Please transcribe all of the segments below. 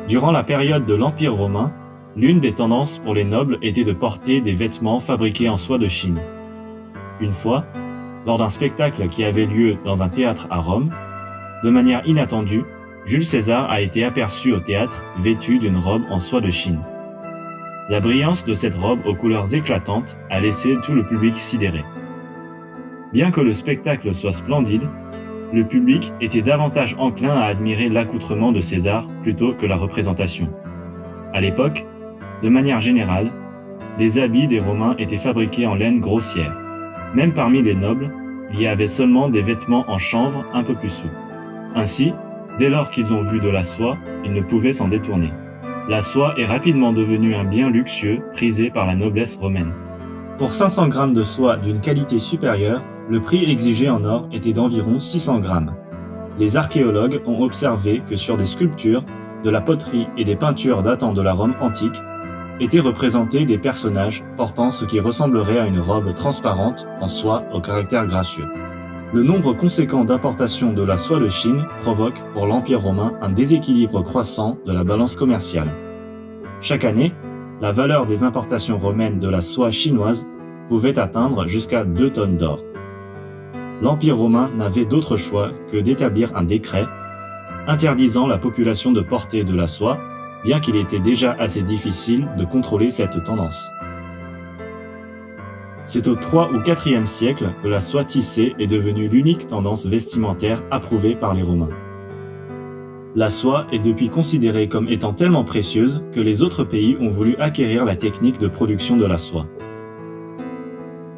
Durant la période de l'Empire romain, l'une des tendances pour les nobles était de porter des vêtements fabriqués en soie de Chine. Une fois, lors d'un spectacle qui avait lieu dans un théâtre à Rome, de manière inattendue, Jules César a été aperçu au théâtre vêtu d'une robe en soie de Chine. La brillance de cette robe aux couleurs éclatantes a laissé tout le public sidéré. Bien que le spectacle soit splendide, le public était davantage enclin à admirer l'accoutrement de César plutôt que la représentation. À l'époque, de manière générale, les habits des Romains étaient fabriqués en laine grossière. Même parmi les nobles, il y avait seulement des vêtements en chanvre un peu plus souples. Ainsi, dès lors qu'ils ont vu de la soie, ils ne pouvaient s'en détourner. La soie est rapidement devenue un bien luxueux prisé par la noblesse romaine. Pour 500 grammes de soie d'une qualité supérieure, le prix exigé en or était d'environ 600 grammes. Les archéologues ont observé que sur des sculptures, de la poterie et des peintures datant de la Rome antique, étaient représentés des personnages portant ce qui ressemblerait à une robe transparente en soie au caractère gracieux. Le nombre conséquent d'importations de la soie de Chine provoque pour l'Empire romain un déséquilibre croissant de la balance commerciale. Chaque année, la valeur des importations romaines de la soie chinoise pouvait atteindre jusqu'à 2 tonnes d'or. L'Empire romain n'avait d'autre choix que d'établir un décret interdisant la population de porter de la soie, bien qu'il était déjà assez difficile de contrôler cette tendance. C'est au 3 ou 4e siècle que la soie tissée est devenue l'unique tendance vestimentaire approuvée par les Romains. La soie est depuis considérée comme étant tellement précieuse que les autres pays ont voulu acquérir la technique de production de la soie.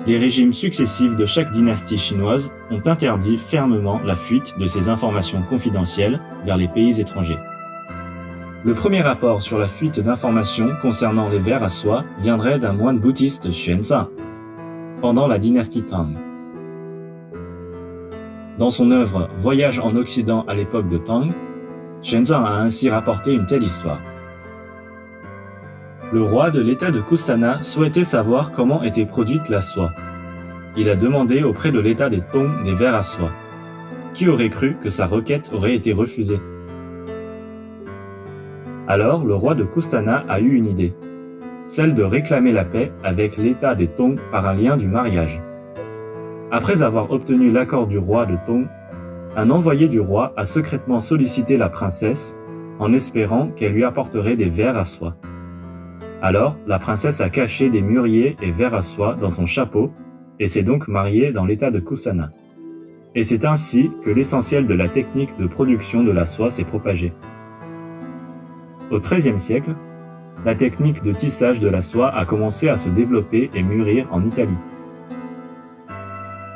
Les régimes successifs de chaque dynastie chinoise ont interdit fermement la fuite de ces informations confidentielles vers les pays étrangers. Le premier rapport sur la fuite d'informations concernant les vers à soie viendrait d'un moine bouddhiste Xuanzang, pendant la dynastie Tang. Dans son œuvre Voyage en Occident à l'époque de Tang, Xuanzang a ainsi rapporté une telle histoire. Le roi de l'état de Kustana souhaitait savoir comment était produite la soie. Il a demandé auprès de l'état des Tong des vers à soie. Qui aurait cru que sa requête aurait été refusée? Alors le roi de Kustana a eu une idée, celle de réclamer la paix avec l'état des Tong par un lien du mariage. Après avoir obtenu l'accord du roi de Tong, un envoyé du roi a secrètement sollicité la princesse en espérant qu'elle lui apporterait des vers à soie. Alors, la princesse a caché des mûriers et vers à soie dans son chapeau et s'est donc mariée dans l'état de Kusana. Et c'est ainsi que l'essentiel de la technique de production de la soie s'est propagé. Au XIIIe siècle, la technique de tissage de la soie a commencé à se développer et mûrir en Italie.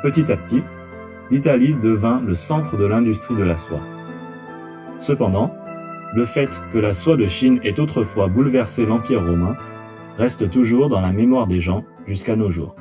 Petit à petit, l'Italie devint le centre de l'industrie de la soie. Cependant, le fait que la soie de Chine ait autrefois bouleversé l'Empire romain reste toujours dans la mémoire des gens jusqu'à nos jours.